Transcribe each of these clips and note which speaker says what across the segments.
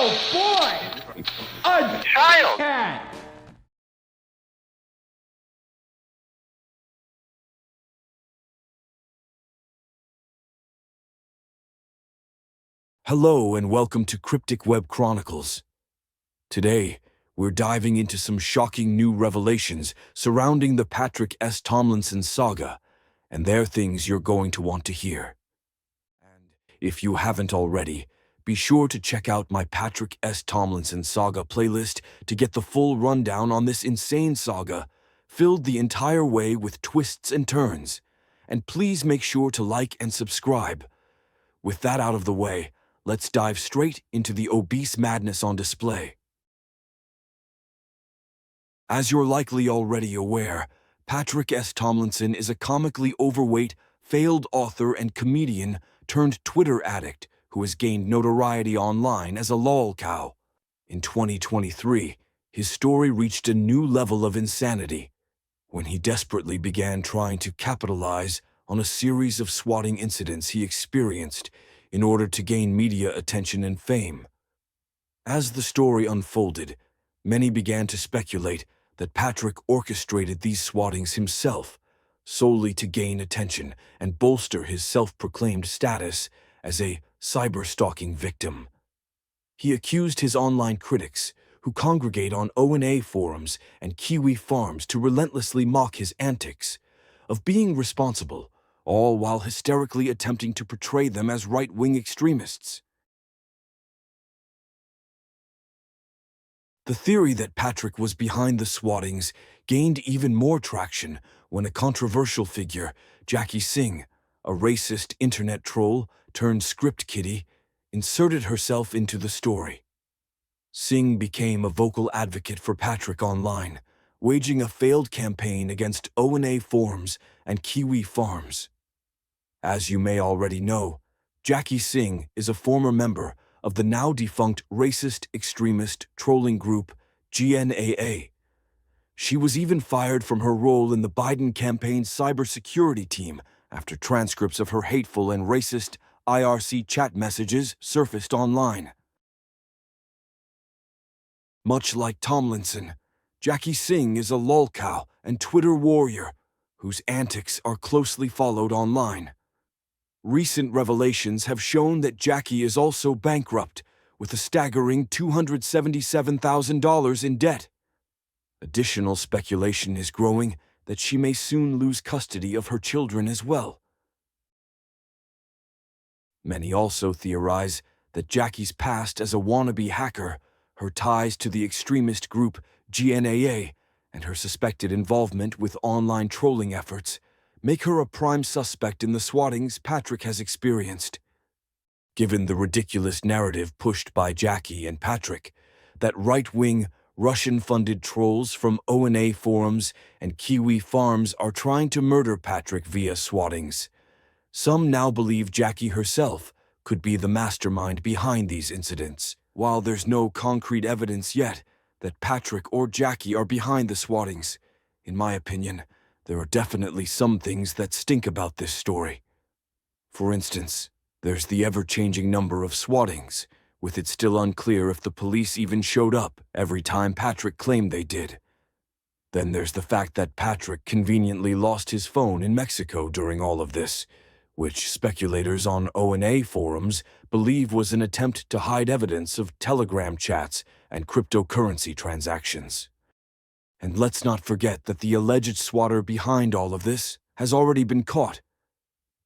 Speaker 1: Oh boy! A
Speaker 2: Child!
Speaker 1: cat!
Speaker 3: Hello and welcome to Cryptic Web Chronicles. Today, we're diving into some shocking new revelations surrounding the Patrick S. Tomlinson saga, and they're things you're going to want to hear. And if you haven't already, be sure to check out my Patrick S. Tomlinson saga playlist to get the full rundown on this insane saga, filled the entire way with twists and turns. And please make sure to like and subscribe. With that out of the way, let's dive straight into the obese madness on display. As you're likely already aware, Patrick S. Tomlinson is a comically overweight, failed author and comedian turned Twitter addict who has gained notoriety online as a lol cow. In 2023, his story reached a new level of insanity when he desperately began trying to capitalize on a series of swatting incidents he experienced in order to gain media attention and fame. As the story unfolded, many began to speculate that Patrick orchestrated these swattings himself, solely to gain attention and bolster his self-proclaimed status as a cyber-stalking victim. He accused his online critics, who congregate on O&A forums and Kiwi farms to relentlessly mock his antics, of being responsible, all while hysterically attempting to portray them as right-wing extremists. The theory that Patrick was behind the swattings gained even more traction when a controversial figure, Jackie Singh, a racist internet troll turned script kiddie, inserted herself into the story. Singh became a vocal advocate for Patrick online, waging a failed campaign against O&A forums and Kiwi farms. As you may already know, Jackie Singh is a former member of the now-defunct racist extremist trolling group GNAA. She was even fired from her role in the Biden campaign's cybersecurity team after transcripts of her hateful and racist IRC chat messages surfaced online. Much like Tomlinson, Jackie Singh is a lolcow and Twitter warrior whose antics are closely followed online. Recent revelations have shown that Jackie is also bankrupt, with a staggering $277,000 in debt. Additional speculation is growing that she may soon lose custody of her children as well. Many also theorize that Jackie's past as a wannabe hacker, her ties to the extremist group GNAA, and her suspected involvement with online trolling efforts make her a prime suspect in the swattings Patrick has experienced. Given the ridiculous narrative pushed by Jackie and Patrick, that right-wing, Russian-funded trolls from O&A forums and Kiwi farms are trying to murder Patrick via swattings, some now believe Jackie herself could be the mastermind behind these incidents. While there's no concrete evidence yet that Patrick or Jackie are behind the swattings, in my opinion, there are definitely some things that stink about this story. For instance, there's the ever-changing number of swattings, with it still unclear if the police even showed up every time Patrick claimed they did. Then there's the fact that Patrick conveniently lost his phone in Mexico during all of this, which speculators on O&A forums believe was an attempt to hide evidence of Telegram chats and cryptocurrency transactions. And let's not forget that the alleged swatter behind all of this has already been caught.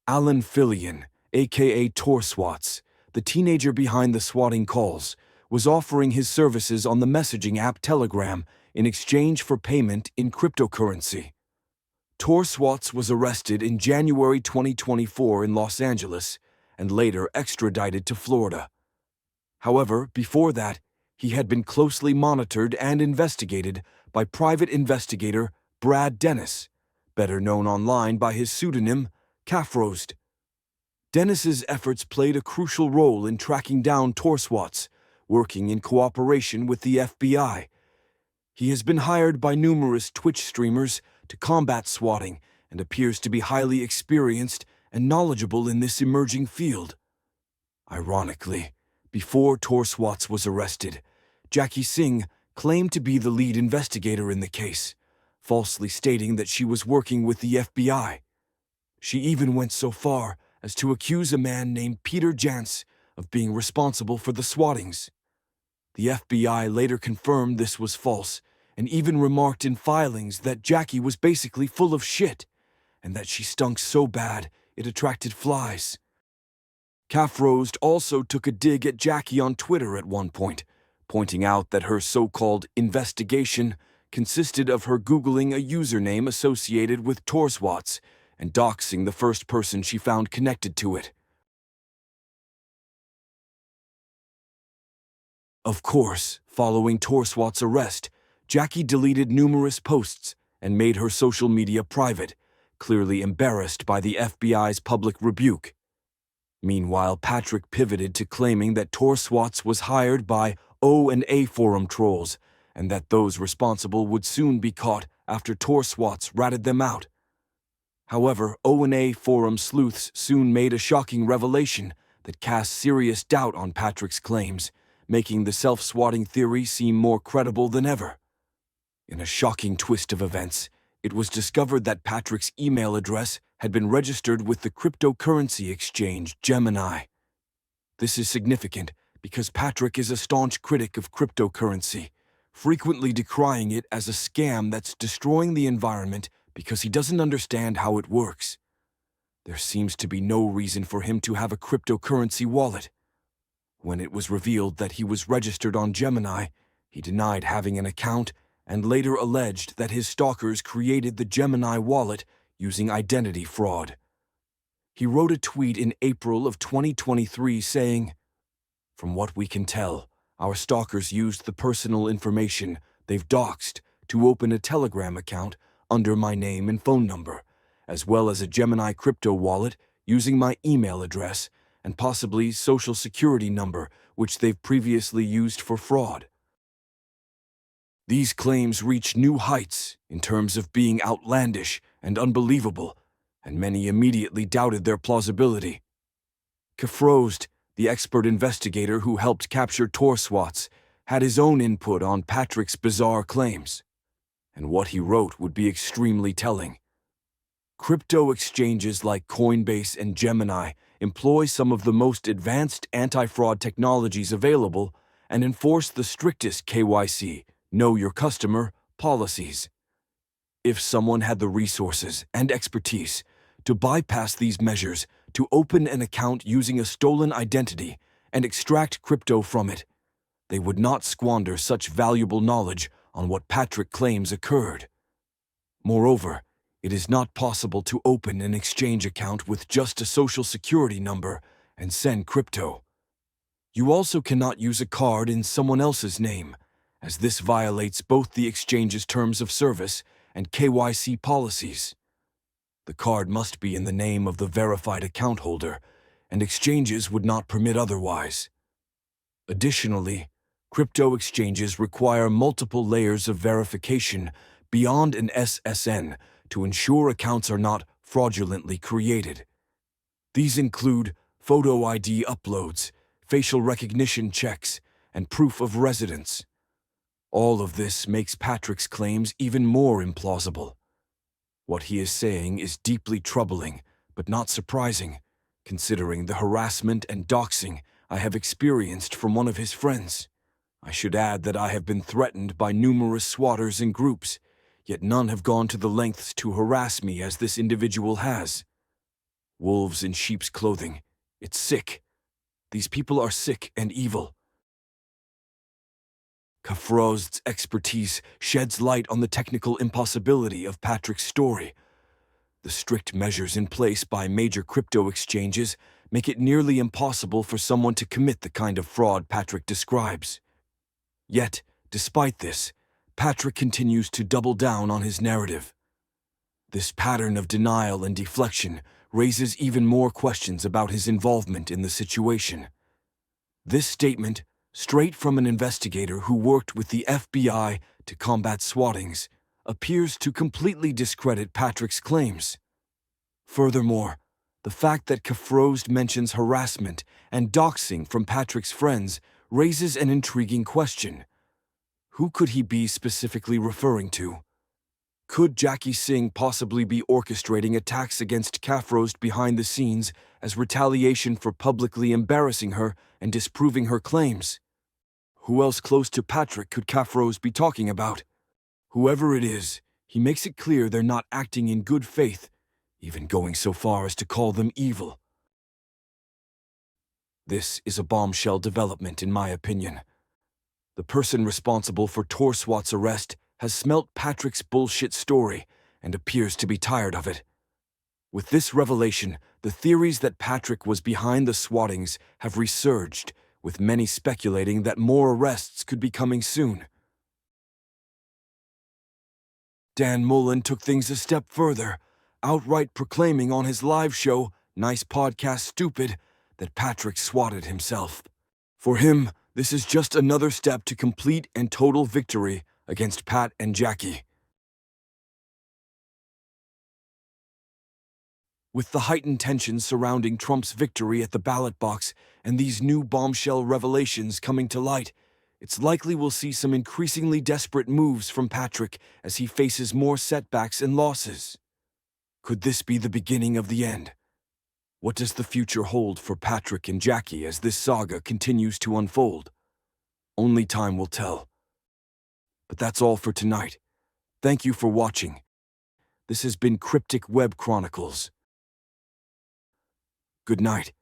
Speaker 3: Alan Fillion, aka Torswats, the teenager behind the swatting calls, was offering his services on the messaging app Telegram in exchange for payment in cryptocurrency. Torswats was arrested in January 2024 in Los Angeles and later extradited to Florida. However, before that, he had been closely monitored and investigated by private investigator Brad Dennis, better known online by his pseudonym Calfrost. Dennis's efforts played a crucial role in tracking down Torswats, working in cooperation with the FBI. He has been hired by numerous Twitch streamers to combat swatting and appears to be highly experienced and knowledgeable in this emerging field. Ironically, Before Torswatz was arrested, Jackie Singh claimed to be the lead investigator in the case, falsely stating that she was working with the FBI. She even went so far as to accuse a man named Peter Jantz of being responsible for the swattings. The FBI later confirmed this was false and even remarked in filings that Jackie was basically full of shit and that she stunk so bad it attracted flies. Kafrost also took a dig at Jackie on Twitter at one point, pointing out that her so-called investigation consisted of her Googling a username associated with Torswatz and doxing the first person she found connected to it. Of course, following Torswatz's arrest, Jackie deleted numerous posts and made her social media private, clearly embarrassed by the FBI's public rebuke. Meanwhile, Patrick pivoted to claiming that Torswatz was hired by O&A forum trolls and that those responsible would soon be caught after Torswatz ratted them out. However, O&A forum sleuths soon made a shocking revelation that cast serious doubt on Patrick's claims, making the self-swatting theory seem more credible than ever. In a shocking twist of events, it was discovered that Patrick's email address had been registered with the cryptocurrency exchange Gemini. This is significant because Patrick is a staunch critic of cryptocurrency, frequently decrying it as a scam that's destroying the environment because he doesn't understand how it works. There seems to be no reason for him to have a cryptocurrency wallet. When it was revealed that he was registered on Gemini, he denied having an account and later alleged that his stalkers created the Gemini wallet using identity fraud. He wrote a tweet in April of 2023 saying, "From what we can tell, our stalkers used the personal information they've doxed to open a Telegram account under my name and phone number, as well as a Gemini crypto wallet using my email address and possibly social security number, which they've previously used for fraud." These claims reach new heights in terms of being outlandish and unbelievable, and many immediately doubted their plausibility. Kafrost, the expert investigator who helped capture Torswatz, had his own input on Patrick's bizarre claims, and what he wrote would be extremely telling. Crypto exchanges like Coinbase and Gemini employ some of the most advanced anti-fraud technologies available and enforce the strictest KYC, Know Your Customer, policies. If someone had the resources and expertise to bypass these measures to open an account using a stolen identity and extract crypto from it, they would not squander such valuable knowledge on what Patrick claims occurred. Moreover, it is not possible to open an exchange account with just a social security number and send crypto. You also cannot use a card in someone else's name, as this violates both the exchange's terms of service and KYC policies. The card must be in the name of the verified account holder, and exchanges would not permit otherwise. Additionally, crypto exchanges require multiple layers of verification beyond an SSN to ensure accounts are not fraudulently created. These include photo ID uploads, facial recognition checks, and proof of residence. All of this makes Patrick's claims even more implausible. What he is saying is deeply troubling, but not surprising, considering the harassment and doxing I have experienced from one of his friends. I should add that I have been threatened by numerous swatters and groups, yet none have gone to the lengths to harass me as this individual has. Wolves in sheep's clothing. It's sick. These people are sick and evil. Kafrost's expertise sheds light on the technical impossibility of Patrick's story. The strict measures in place by major crypto exchanges make it nearly impossible for someone to commit the kind of fraud Patrick describes. Yet, despite this, Patrick continues to double down on his narrative. This pattern of denial and deflection raises even more questions about his involvement in the situation. This statement, straight from an investigator who worked with the FBI to combat swattings, appears to completely discredit Patrick's claims. Furthermore, The fact that Kafrost mentions harassment and doxing from Patrick's friends raises an intriguing question. Who could he be specifically referring to? Could Jackie Singh possibly be orchestrating attacks against Kafrost behind the scenes as retaliation for publicly embarrassing her and disproving her claims? Who else close to Patrick could Kafrost be talking about? Whoever it is, he makes it clear they're not acting in good faith, even going so far as to call them evil. This is a bombshell development, in my opinion. The person responsible for Torswat's arrest has smelt Patrick's bullshit story and appears to be tired of it. With this revelation, the theories that Patrick was behind the swattings have resurged, with many speculating that more arrests could be coming soon. Dan Mullen took things a step further, outright proclaiming on his live show, Nice Podcast Stupid, that Patrick swatted himself. For him, this is just another step to complete and total victory against Pat and Jackie. With the heightened tensions surrounding Trump's victory at the ballot box and these new bombshell revelations coming to light, it's likely we'll see some increasingly desperate moves from Patrick as he faces more setbacks and losses. Could this be the beginning of the end? What does the future hold for Patrick and Jackie as this saga continues to unfold? Only time will tell. But that's all for tonight. Thank you for watching. This has been Cryptic Web Chronicles. Good night.